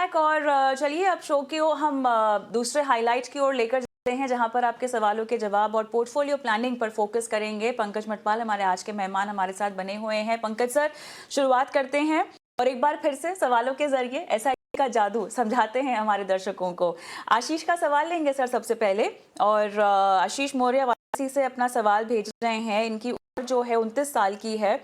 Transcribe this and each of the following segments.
Back और चलिए अब शो की ओर हम दूसरे हाईलाइट की ओर लेकर जाते हैं, जहां पर आपके सवालों के जवाब और पोर्टफोलियो प्लानिंग पर फोकस करेंगे। पंकज मटवाल हमारे आज के मेहमान हमारे साथ बने हुए हैं। पंकज सर, शुरुआत करते हैं और एक बार फिर से सवालों के जरिए एसआईपी का जादू समझाते हैं हमारे दर्शकों को। आशीष का सवाल लेंगे सर सबसे पहले। और आशीष मौर्य वाराणसी से अपना सवाल भेज रहे हैं। इनकी उम्र जो है 29 साल की है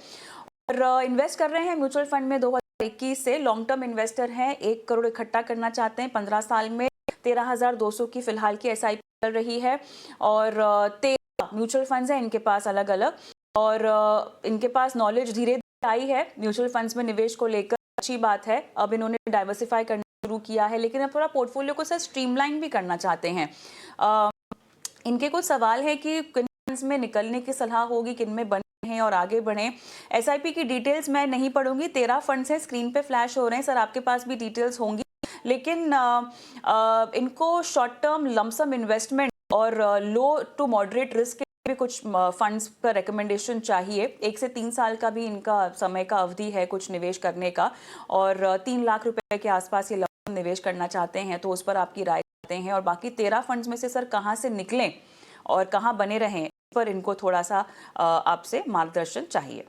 और इन्वेस्ट कर रहे हैं म्यूचुअल फंड में 2021 से। लॉन्ग टर्म इन्वेस्टर हैं, 1 करोड़ इकट्ठा करना चाहते हैं 15 साल में। 13,200 की फिलहाल की एसआईपी चल रही है और 13 म्यूचुअल फंड्स हैं इनके पास अलग अलग। और इनके पास नॉलेज धीरे धीरे आई है म्यूचुअल फंड्स में निवेश को लेकर, अच्छी बात है। अब इन्होंने डाइवर्सिफाई करना शुरू किया है, लेकिन अब थोड़ा पोर्टफोलियो को सर स्ट्रीमलाइन भी करना चाहते हैं। इनके कुछ सवाल है कि किन फंड्स में निकलने की सलाह होगी, किन में बने हैं और आगे बढ़ें। एसआईपी की डिटेल्स मैं नहीं पढ़ूंगी, 13 फंड्स हैं, स्क्रीन पे फ्लैश हो रहे हैं। सर आपके पास भी डिटेल्स होंगी, लेकिन इनको शॉर्ट टर्म लमसम इन्वेस्टमेंट और लो टू मॉडरेट रिस्क के भी कुछ फंड्स का रिकमेंडेशन चाहिए। 1 से 3 साल का भी इनका समय का अवधि है कुछ निवेश करने का, और 3 लाख रुपए के आसपास ये लमसम निवेश करना चाहते हैं, तो उस पर आपकी राय चाहते हैं। और बाकी 13 फंड्स में से सर कहाँ से निकलें और कहाँ बने रहें, पर इनको थोड़ा सा आपसे मार्गदर्शन चाहिए।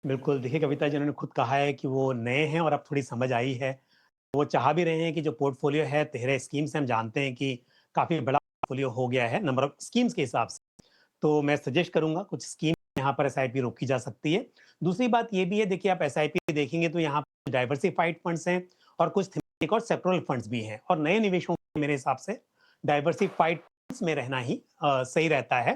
बिल्कुल, देखिए कविता जी, उन्होंने खुद कहा है कि वो नए हैं और अब थोड़ी समझ आई है। वो चाह भी रहे हैं कि जो पोर्टफोलियो है 13 स्कीम से, हम जानते हैं कि काफ़ी बड़ा पोर्टफोलियो हो गया है नंबर ऑफ स्कीम्स के हिसाब से। तो मैं सजेस्ट करूँगा कुछ स्कीम यहाँ पर एसआईपी रोकी जा सकती है। दूसरी बात ये भी है, देखिए आप एसआईपी देखेंगे तो यहाँ पर डाइवर्सिफाइड फंड्स हैं और कुछ थीमेटिक और सेक्टोरल फंड्स भी हैं, और नए निवेशों में मेरे हिसाब से डाइवर्सिफाइड फंड्स में रहना ही सही रहता है।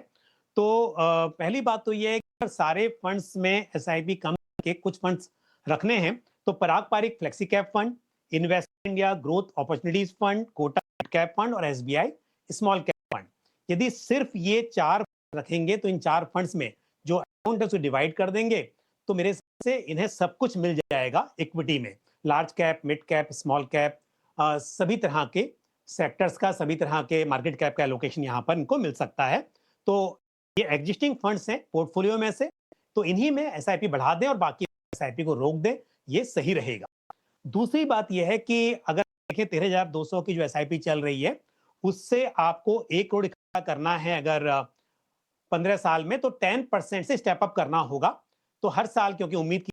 तो पहली बात तो ये है कि अगर सारे फंड्स में एसआईपी कम के कुछ फंड्स रखने हैं तो Parag Parikh flexi cap fund, Invest India growth opportunities fund, Kotak cap fund और एसबीआई स्मॉल कैप फंड, यदि सिर्फ ये 4 रखेंगे तो इन 4 फंड्स में जो अमाउंट है उसे डिवाइड कर देंगे तो मेरे हिसाब से इन्हें सब कुछ मिल जाएगा इक्विटी में। Large cap, mid cap, small cap, सभी तरह के सेक्टर्स का, सभी तरह के मार्केट कैप का एलोकेशन यहाँ पर इनको मिल सकता है। तो ये एग्जिस्टिंग फंड्स हैं पोर्टफोलियो में से, तो इन्हीं में एसआईपी बढ़ा दें और बाकी एसआईपी को रोक दें, ये सही रहेगा। दूसरी बात यह है कि अगर देखें 13,200 की जो एसआईपी चल रही है उससे आपको 1 करोड़ इकट्ठा करना है अगर 15 साल में, तो 10% से स्टेप अप करना होगा। तो हर साल, क्योंकि उम्मीद की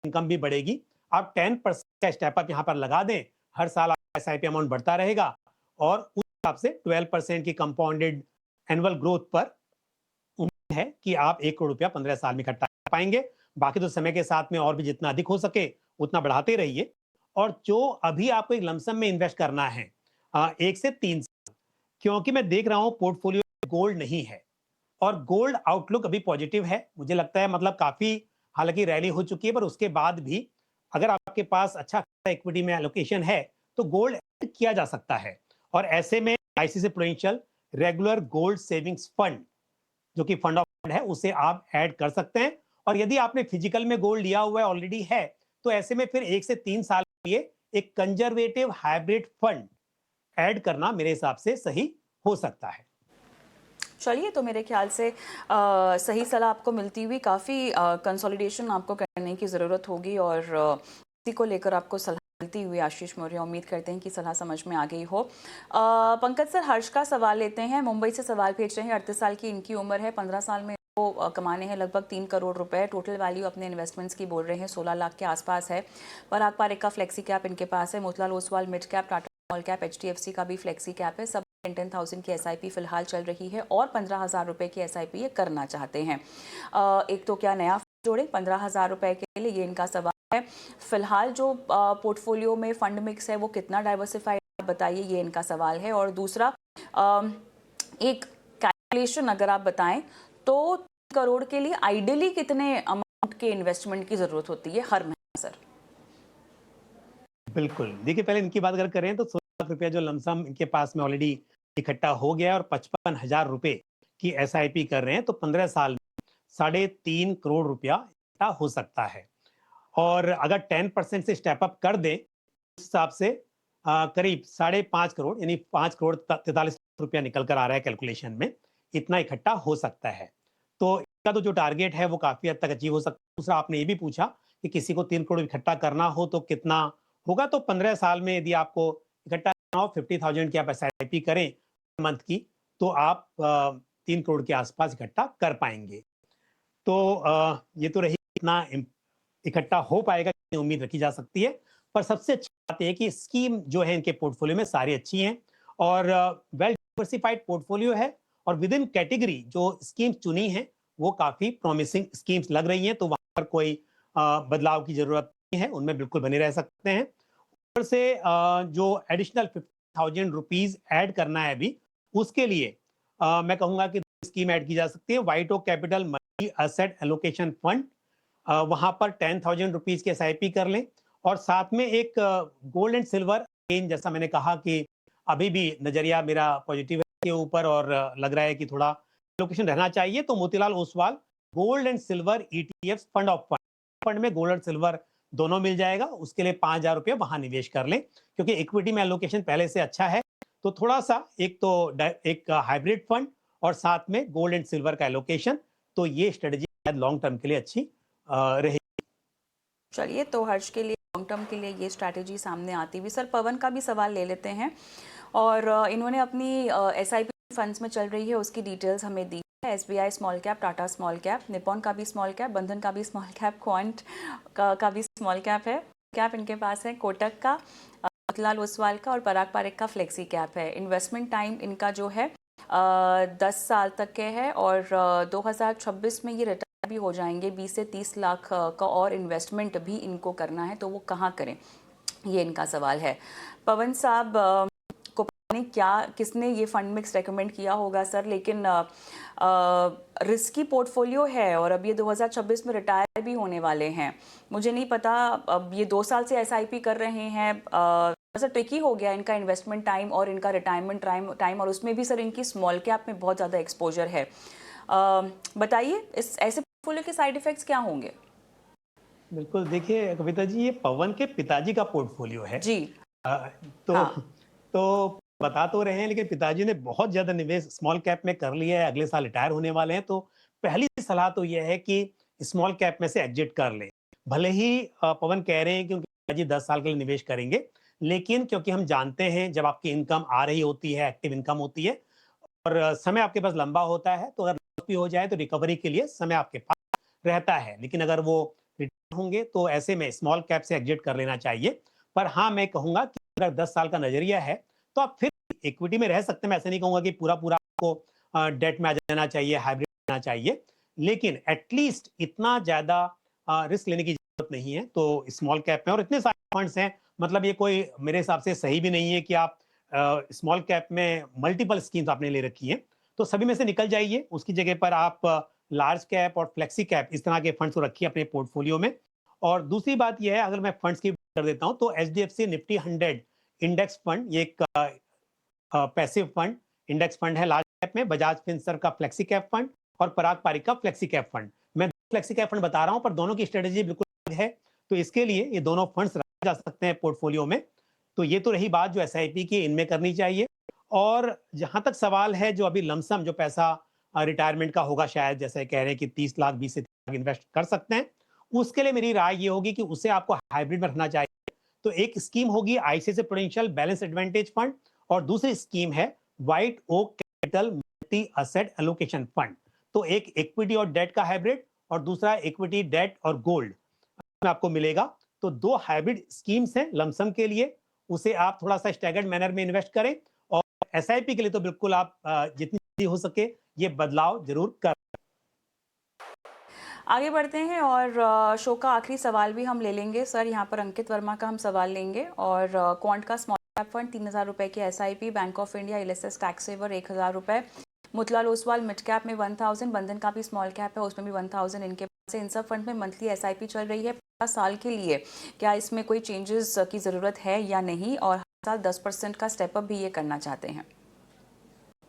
इनकम भी बढ़ेगी, आप 10% का स्टेप अप यहाँ पर लगा दें, हर साल आपका एसआईपी अमाउंट बढ़ता रहेगा और उस हिसाब से 12% की कंपाउंडेड एनुअल ग्रोथ पर उम्मीद है कि आप 1 करोड़ रुपया 15 साल में इकट्ठा कर पाएंगे। बाकी तो समय के साथ में और भी जितना अधिक हो सके उतना बढ़ाते रहिए। और जो अभी आपको एक लमसम में इन्वेस्ट करना है 1 से 3 साल, क्योंकि मैं देख रहा हूं पोर्टफोलियो गोल्ड नहीं है और गोल्ड आउटलुक अभी पॉजिटिव है मुझे लगता है, मतलब काफी, हालांकि रैली हो चुकी है पर उसके बाद भी अगर आपके पास अच्छा इक्विटी में एलोकेशन है तो गोल्ड किया जा सकता है। और ऐसे में ICICI prudential regular gold savings fund, जो कि फंड ऑफ फंड है, उसे आप ऐड कर सकते हैं। और यदि आपने फिजिकल में गोल्ड लिया हुआ है ऑलरेडी है, तो ऐसे में फिर 1 से 3 साल के लिए एक कंजर्वेटिव हाइब्रिड फंड ऐड करना मेरे हिसाब से सही हो सकता है। चलिए, तो मेरे ख्याल से सही सलाह आपको मिलती हुई, काफ़ी कंसोलिडेशन आपको करने की ज़रूरत होगी और इसी को लेकर आपको सलाह मिलती हुई आशीष मौर्य, उम्मीद करते हैं कि सलाह समझ में आ गई हो। पंकज सर, हर्ष का सवाल लेते हैं। मुंबई से सवाल भेज रहे हैं, 38 साल की इनकी उम्र है। 15 साल में वो कमाने हैं लगभग 3 करोड़ रुपए। टोटल वैल्यू अपने इन्वेस्टमेंट्स की बोल रहे हैं 16 लाख के आसपास है। पराग पारिक का फ्लेक्सी कैप इनके पास है, Motilal Oswal mid cap, Tata small cap, HDFC का भी फ्लेक्सी कैप है। सब 10,000 की एसआईपी फिलहाल चल रही है और 15,000 रुपए की एसआईपी ये करना चाहते हैं। एक तो क्या नया जोड़े 15,000 रुपए के लिए, ये इनका सवाल है। फिलहाल जो पोर्टफोलियो में फंड मिक्स है वो कितना डाइवर्सिफाइड बताइए, ये इनका सवाल है। और दूसरा, एक कैलकुलेशन अगर आप बताएं तो 3 करोड़ के लिए आइडियली कितने अमाउंट के इन्वेस्टमेंट की जरूरत होती है हर महीने सर? बिल्कुल, देखिए पहले इनकी बात अगर करें तो 16 लाख रुपया जो लमसम इनके पास में ऑलरेडी इकट्ठा हो गया है और 55,000 रुपए की एसआईपी कर रहे हैं, तो 15 साल में 3.5 करोड़ रुपया इकट्ठा हो सकता है। और अगर 10% से स्टेप अप कर दें, उस हिसाब से करीब 5.5 करोड़, यानी 5 करोड़ 43 रुपया निकल कर आ रहा है कैलकुलेशन में, इतना इकट्ठा हो सकता है। तो इसका तो जो टारगेट है वो काफी हद तक अचीव हो सकता है। दूसरा, आपने ये भी पूछा कि किसी को 3 करोड़ इकट्ठा करना हो तो कितना होगा तो 15 साल में यदि आपको इकट्ठा 50,000 की आप एसआईपी करें मंथ की, तो आप 3 करोड़ के आसपास इकट्ठा कर पाएंगे। तो ये तो रही इतना इकट्ठा हो पाएगा, उम्मीद रखी जा सकती है। पर सबसे अच्छी बात यह है कि स्कीम जो है इनके पोर्टफोलियो में सारी अच्छी हैं और वेल डाइवर्सिफाइड पोर्टफोलियो है और विद इन कैटेगरी जो स्कीम्स चुनी है वो काफी प्रॉमिसिंग स्कीम्स लग रही हैं, तो वहां पर कोई बदलाव की जरूरत नहीं है, उनमें बिल्कुल बने रह सकते हैं। ऊपर से जो एडिशनल 50,000 रुपीज ऐड करना है अभी, उसके लिए मैं कहूंगा कि स्कीम ऐड की जा सकती है। White Oak Capital Multi Asset Allocation Fund, वहां पर 10,000 रुपीज की एसआईपी कर लें और साथ में एक गोल्ड एंड सिल्वर, अगेन जैसा मैंने कहा कि अभी भी नजरिया मेरा पॉजिटिव है के ऊपर और लग रहा है कि थोड़ा एलोकेशन रहना चाहिए, तो Motilal Oswal gold and silver ETF fund of fund में गोल्ड और सिल्वर दोनों मिल जाएगा। उसके लिए 5,000 रुपये वहां निवेश कर लें, क्योंकि इक्विटी में एलोकेशन पहले से अच्छा है, तो थोड़ा सा एक हाइब्रिड फंड और साथ में गोल्ड एंड सिल्वर का एलोकेशन, तो ये स्ट्रेटजी लॉन्ग टर्म के लिए अच्छी रही। चलिए, तो हर्ष के लिए लॉन्ग टर्म के लिए ये स्ट्रैटेजी सामने आती हुई। सर, पवन का भी सवाल ले लेते हैं और इन्होंने अपनी एसआईपी फंड्स में चल रही है उसकी डिटेल्स हमें दी है। SBI small cap, Tata small cap, Nippon का भी स्मॉल कैप, बंधन का भी स्मॉल कैप, क्वांट का भी स्मॉल कैप है, कैप इनके पास है, कोटक का, मोतीलाल ओसवाल का और पराग पारेख का फ्लेक्सी कैप है। इन्वेस्टमेंट टाइम इनका जो है 10 साल तक के है और 2026 में ये रिटायर भी हो जाएंगे। 20 से 30 लाख का और इन्वेस्टमेंट भी इनको करना है, तो वो कहाँ करें, ये इनका सवाल है। पवन साहब को पता नहीं क्या किसने ये फंड मिक्स रेकमेंड किया होगा सर, लेकिन रिस्की पोर्टफोलियो है और अब ये 2026 में रिटायर भी होने वाले हैं। मुझे नहीं पता, अब ये 2 साल से एसआईपी कर रहे हैं, ऐसा ट्रिकी हो गया इनका इन्वेस्टमेंट टाइम और इनका रिटायरमेंट टाइम और उसमें भी सर इनकी स्मॉल कैप में बहुत ज़्यादा एक्सपोजर है। बताइए इस ऐसे पोर्टफोलियो के साइड इफेक्ट्स क्या होंगे? बिल्कुल, देखिए कविता जी, ये पवन के पिताजी का पोर्टफोलियो है जी। तो हाँ। तो बता तो रहे हैं, लेकिन पिताजी ने बहुत ज्यादा निवेश स्मॉल कैप में कर लिया है, अगले साल रिटायर होने वाले हैं, तो पहली सलाह तो यह है कि स्मॉल कैप में से एग्जिट कर लें। भले ही पवन कह रहे हैं कि उनके पिताजी 10 साल के लिए निवेश करेंगे, लेकिन क्योंकि हम जानते हैं जब आपकी इनकम आ रही होती है, एक्टिव इनकम होती है और समय आपके पास लंबा होता है, तो अगर लॉस भी हो जाए तो रिकवरी के लिए समय आपके पास रहता है। लेकिन अगर वो रिटायर होंगे तो ऐसे में स्मॉल कैप से एग्जिट कर लेना चाहिए। पर हाँ, मैं कहूंगा कि अगर 10 साल का नजरिया है तो आप फिर इक्विटी में रह सकते हैं। मैं ऐसे नहीं कहूंगा कि पूरा पूरा आपको डेट में आ जाना चाहिए, हाइब्रिड लेना चाहिए, लेकिन एटलीस्ट इतना ज्यादा रिस्क लेने की जरूरत नहीं है। तो स्मॉल कैप में और इतने सारे फंड्स हैं, मतलब ये कोई मेरे हिसाब से सही भी नहीं है कि आप स्मॉल कैप में मल्टीपल स्कीम्स आपने ले रखी हैं, तो सभी में से निकल जाइए। उसकी जगह पर आप लार्ज कैप और फ्लेक्सी कैप इस तरह के फंड्स को रखिए अपने पोर्टफोलियो में। और दूसरी बात यह है, अगर मैं फंड्स की बात कर देता हूं तो एचडीएफसी निफ्टी 100 इंडेक्स फंड, ये एक पैसिव फंड इंडेक्स फंड है लार्ज कैप में। बजाज फिनसर्व का फ्लेक्सी कैप फंड और पराग पारिक का फ्लेक्सी कैप फंड। मैं फ्लेक्सी कैप फंड बता रहा हूं, पर दोनों की स्ट्रेटेजी बिल्कुल अलग है, तो इसके लिए ये दोनों फंड्स रखे जा सकते हैं पोर्टफोलियो में। तो ये तो रही बात जो एसआईपी की इनमें करनी चाहिए। और जहां तक सवाल है जो अभी लमसम जो पैसा रिटायरमेंट का होगा, शायद जैसे कह रहे हैं कि 30 लाख 20 से 30 लाख इन्वेस्ट कर सकते हैं, उसके लिए मेरी राय ये होगी कि उसे आपको हाइब्रिड में रखना चाहिए। तो एक स्कीम होगी ICICI Prudential Balance Advantage Fund और दूसरी स्कीम है White Oak Capital Multi Asset Allocation Fund. तो एक इक्विटी और डेट का हाइब्रिड और दूसरा इक्विटी डेट और गोल्ड में आपको मिलेगा। तो 2 हाइब्रिड स्कीम्स हैं लमसम के लिए, उसे आप थोड़ा सा स्टैगर्ड मैनर में इन्वेस्ट करें। और एसआईपी के लिए तो बिल्कुल आप जितनी जल्दी हो सके ये बदलाव जरूर कर। आगे बढ़ते हैं और शो का आखिरी सवाल भी हम ले लेंगे सर। यहाँ पर अंकित वर्मा का हम सवाल लेंगे और क्वांट का स्मॉल कैप फंड 3,000 रुपए की SIP, Bank of India LSS Tax Saver 1,000 रुपए, मोतीलाल ओसवाल मिड कैप में 1,000, बंधन का भी स्मॉल कैप है उसमें भी 1,000 इनके पास है। इन सब फंड में मंथली एसआईपी चल रही है 50 साल के लिए। क्या इसमें कोई चेंजेस की ज़रूरत है या नहीं, और हर साल 10% का स्टेपअप भी ये करना चाहते हैं?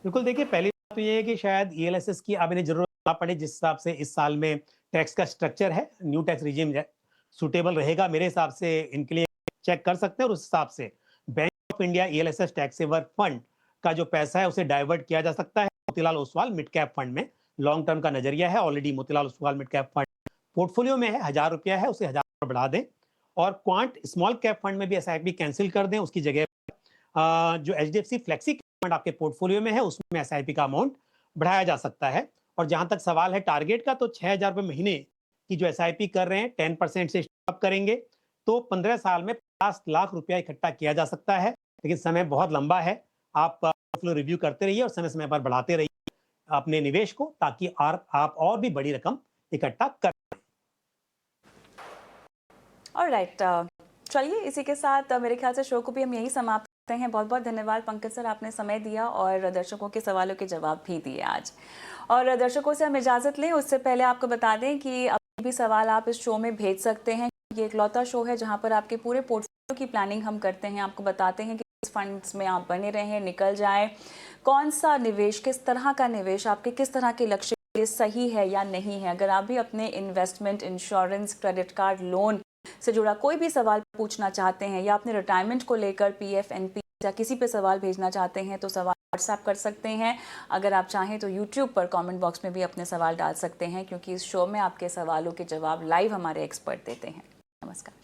बिल्कुल, देखिए पहली बात तो ये है कि शायद ईएलएसएस की अब इन्हें जरूरत ना पड़े, जिस हिसाब से इस साल में टैक्स का स्ट्रक्चर है, न्यू टैक्स रिजीम सुटेबल रहेगा मेरे हिसाब से इनके लिए। चेक कर सकते हैं और उस हिसाब से Bank of India ELSS Tax Saver Fund का जो पैसा है उसे डाइवर्ट किया जा सकता है Motilal Oswal mid cap fund में। लॉन्ग टर्म का नजरिया है, already Motilal Oswal mid cap fund portfolio में है, 1,000 रुपया है, उसे 1,000 बढ़ा दें। और क्वांट स्मॉल कैप फंड में भी एसआईपी कैंसिल कर दें, उसकी जगह जो एचडीएफसी फ्लेक्सी फंड आपके पोर्टफोलियो में है उसमें एसआईपी का अमाउंट बढ़ाया जा सकता है। और जहां तक सवाल है टारगेट का, तो 6,000 रुपए महीने की जो एसआईपी कर रहे हैं 10% से स्टॉप करेंगे तो 15 साल में 50 लाख रुपया इकट्ठा किया जा सकता है। लेकिन समय बहुत लंबा है, आप रिव्यू करते रहिए और समय समय पर बढ़ाते रहिए अपने निवेश को, ताकि आप और भी बड़ी रकम इकट्ठा कर। ऑलराइट, चलिए इसी के साथ मेरे ख्याल से शो को भी हम यही समाप्त करते हैं। बहुत बहुत धन्यवाद पंकज सर, आपने समय दिया और दर्शकों के सवालों के जवाब भी दिए आज। और दर्शकों से हम इजाज़त लें उससे पहले आपको बता दें कि अभी भी सवाल आप इस शो में भेज सकते हैं। ये इकलौता शो है जहाँ पर आपके पूरे पोर्टफोलियो की प्लानिंग हम करते हैं, आपको बताते हैं कि किस फंड्स में आप बने रहें, निकल जाएं, कौन सा निवेश, किस तरह का निवेश आपके किस तरह के लक्ष्य के लिए सही है या नहीं है। अगर आप भी अपने investment, insurance, credit card, loan से जुड़ा कोई भी सवाल पूछना चाहते हैं या अपने रिटायरमेंट को लेकर पीएफ, एनपी या किसी पे सवाल भेजना चाहते हैं तो सवाल व्हाट्सएप कर सकते हैं। अगर आप चाहें तो यूट्यूब पर कमेंट बॉक्स में भी अपने सवाल डाल सकते हैं, क्योंकि इस शो में आपके सवालों के जवाब लाइव हमारे एक्सपर्ट देते हैं। नमस्कार।